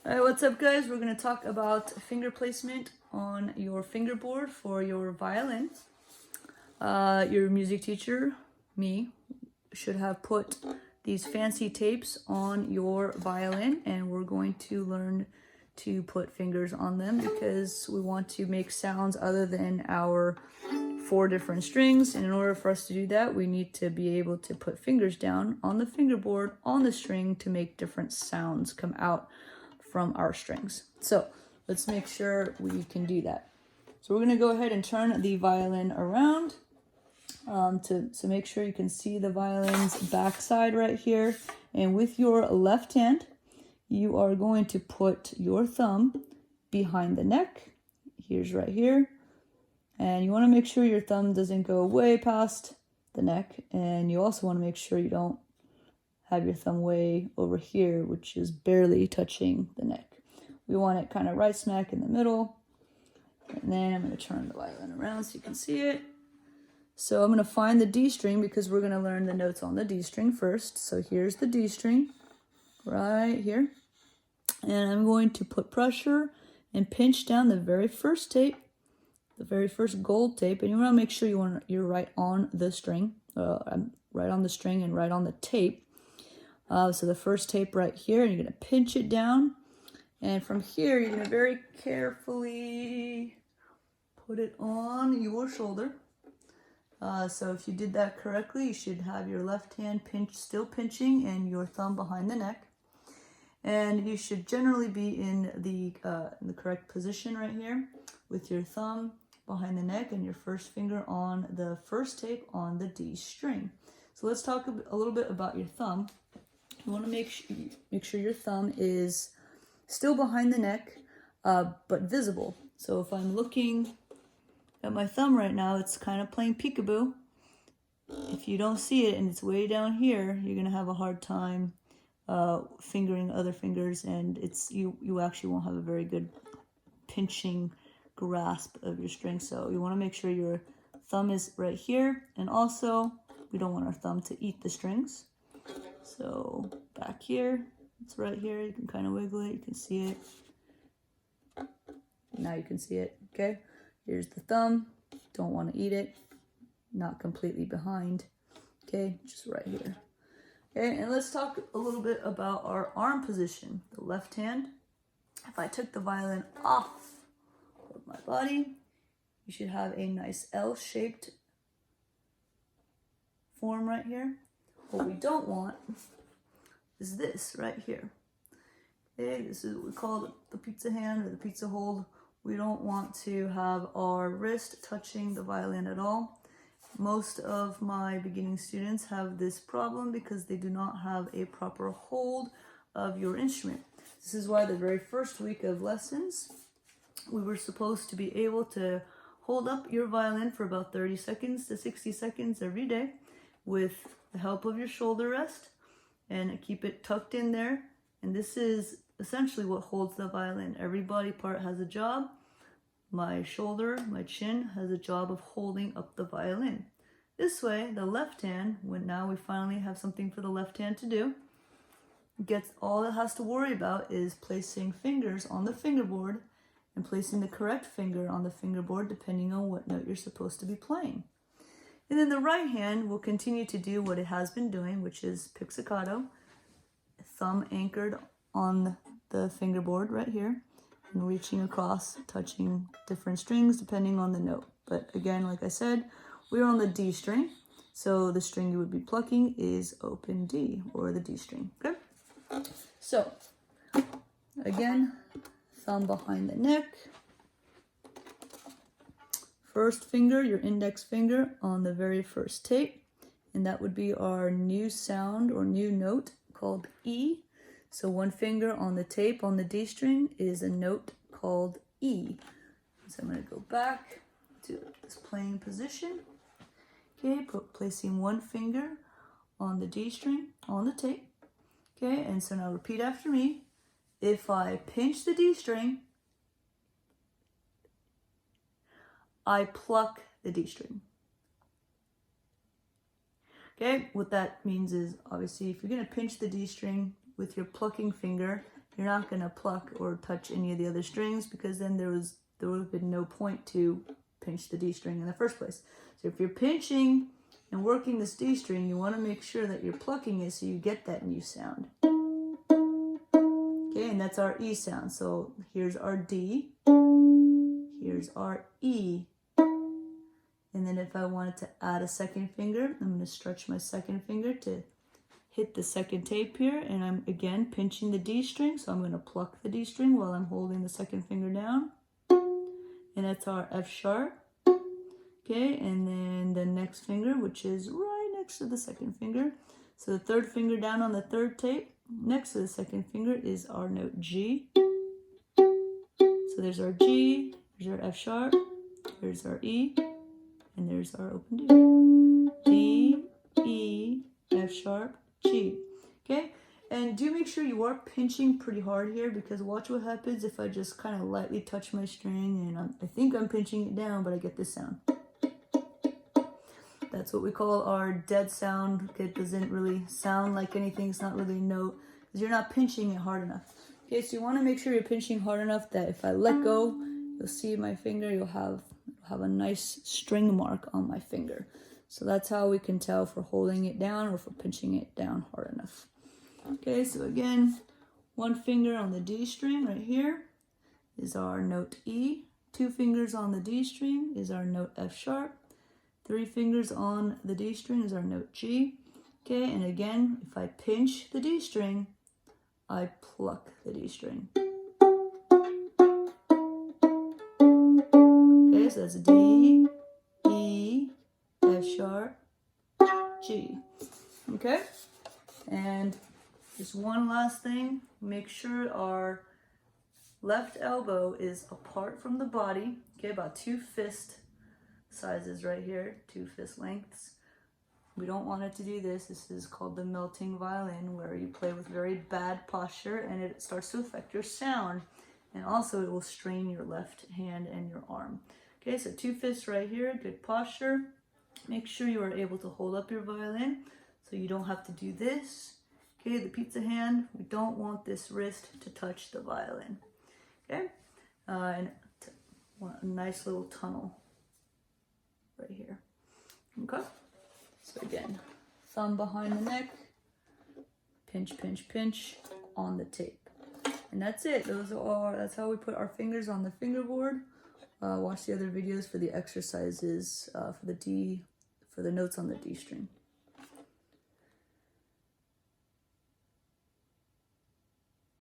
All right, what's up guys? We're going to talk about finger placement on your fingerboard for your violin. Your music teacher, me, should have put these fancy tapes on your violin, and we're going to learn to put fingers on them because we want to make sounds other than our 4 different strings. And in order for us to do that, we need to be able to put fingers down on the fingerboard on the string to make different sounds come out from our strings. So let's make sure we can do that. So we're going to go ahead and turn the violin around to make sure you can see the violin's backside right here. And with your left hand, you are going to put your thumb behind the neck. Here's right here. And you want to make sure your thumb doesn't go way past the neck. And you also want to make sure you don't have your thumb way over here, which is barely touching the neck. We want it kind of right smack in the middle. And then I'm going to turn the violin around so you can see it. So I'm going to find the D string because we're going to learn the notes on the D string first. So here's the D string right here. And I'm going to put pressure and pinch down the very first tape, the very first gold tape. And you want to make sure you're right on the string, right on the string and right on the tape. So the first tape right here, and you're going to pinch it down. And from here, you're going to very carefully put it on your shoulder. So if you did that correctly, you should have your left hand still pinching and your thumb behind the neck. And you should generally be in the correct position right here with your thumb behind the neck and your first finger on the first tape on the D string. So let's talk a little bit about your thumb. You want to make sure your thumb is still behind the neck, but visible. So if I'm looking at my thumb right now, it's kind of playing peekaboo. If you don't see it and it's way down here, you're going to have a hard time fingering other fingers, and you actually won't have a very good pinching grasp of your string. So you want to make sure your thumb is right here, and also we don't want our thumb to eat the strings. So back here, it's right here. You can kind of wiggle it. You can see it. Now you can see it. Okay. Here's the thumb. Don't want to eat it. Not completely behind. Okay. Just right here. Okay. And let's talk a little bit about our arm position. The left hand. If I took the violin off of my body, you should have a nice L-shaped form right here. What we don't want is this right here. Okay, this is what we call the pizza hand or the pizza hold. We don't want to have our wrist touching the violin at all. Most of my beginning students have this problem because they do not have a proper hold of your instrument. This is why the very first week of lessons, we were supposed to be able to hold up your violin for about 30 seconds to 60 seconds every day with the help of your shoulder rest, and keep it tucked in there. And this is essentially what holds the violin. Every body part has a job. My shoulder, my chin has a job of holding up the violin. This way, the left hand, when now we finally have something for the left hand to do, all it has to worry about is placing fingers on the fingerboard and placing the correct finger on the fingerboard depending on what note you're supposed to be playing. And then the right hand will continue to do what it has been doing, which is pizzicato, thumb anchored on the fingerboard right here, and reaching across, touching different strings depending on the note. But again, like I said, we're on the D string, so the string you would be plucking is open D, or the D string, okay? So, again, thumb behind the neck. First finger, your index finger, on the very first tape, and that would be our new sound or new note called E. So one finger on the tape on the D string is a note called E. So I'm going to go back to this playing position. Okay, placing one finger on the D string on the tape. Okay, and so now repeat after me. If I pinch the D string, I pluck the D string. Okay, what that means is obviously if you're going to pinch the D string with your plucking finger, you're not going to pluck or touch any of the other strings, because then there would have been no point to pinch the D string in the first place. So if you're pinching and working this D string, you want to make sure that you're plucking it so you get that new sound. Okay, and that's our E sound. So here's our D, here's our E. And then if I wanted to add a second finger, I'm going to stretch my second finger to hit the second tape here, and I'm again pinching the D string, so I'm going to pluck the D string while I'm holding the second finger down. And that's our F sharp. Okay, and then the next finger, which is right next to the second finger. So the third finger down on the third tape, next to the second finger, is our note G. So there's our G, there's our F sharp, there's our E, and there's our open D. D, E, F sharp, G. Okay, and do make sure you are pinching pretty hard here, because watch what happens if I just kind of lightly touch my string and I think I'm pinching it down, but I get this sound. That's what we call our dead sound. It doesn't really sound like anything. It's not really a note because you're not pinching it hard enough. Okay, so you want to make sure you're pinching hard enough that if I let go, you'll see my finger, you'll have a nice string mark on my finger. So that's how we can tell if we're holding it down or if we're pinching it down hard enough. Okay, so again, one finger on the D string right here is our note E. 2 fingers on the D string is our note F sharp. 3 fingers on the D string is our note G. Okay, and again, if I pinch the D string, I pluck the D string. Okay, so that's D, E, F sharp, G. Okay, and just one last thing, make sure our left elbow is apart from the body. Okay, about 2 fist sizes right here, 2 fist lengths. We don't want it to do this. This is called the melting violin, where you play with very bad posture and it starts to affect your sound. And also it will strain your left hand and your arm. Okay, so 2 fists right here, good posture. Make sure you are able to hold up your violin so you don't have to do this. Okay, the pizza hand, we don't want this wrist to touch the violin. Okay, and a nice little tunnel right here. Okay, so again, thumb behind the neck, pinch, pinch, pinch on the tape. And that's it. That's how we put our fingers on the fingerboard. Watch the other videos for the exercises for the notes on the D string.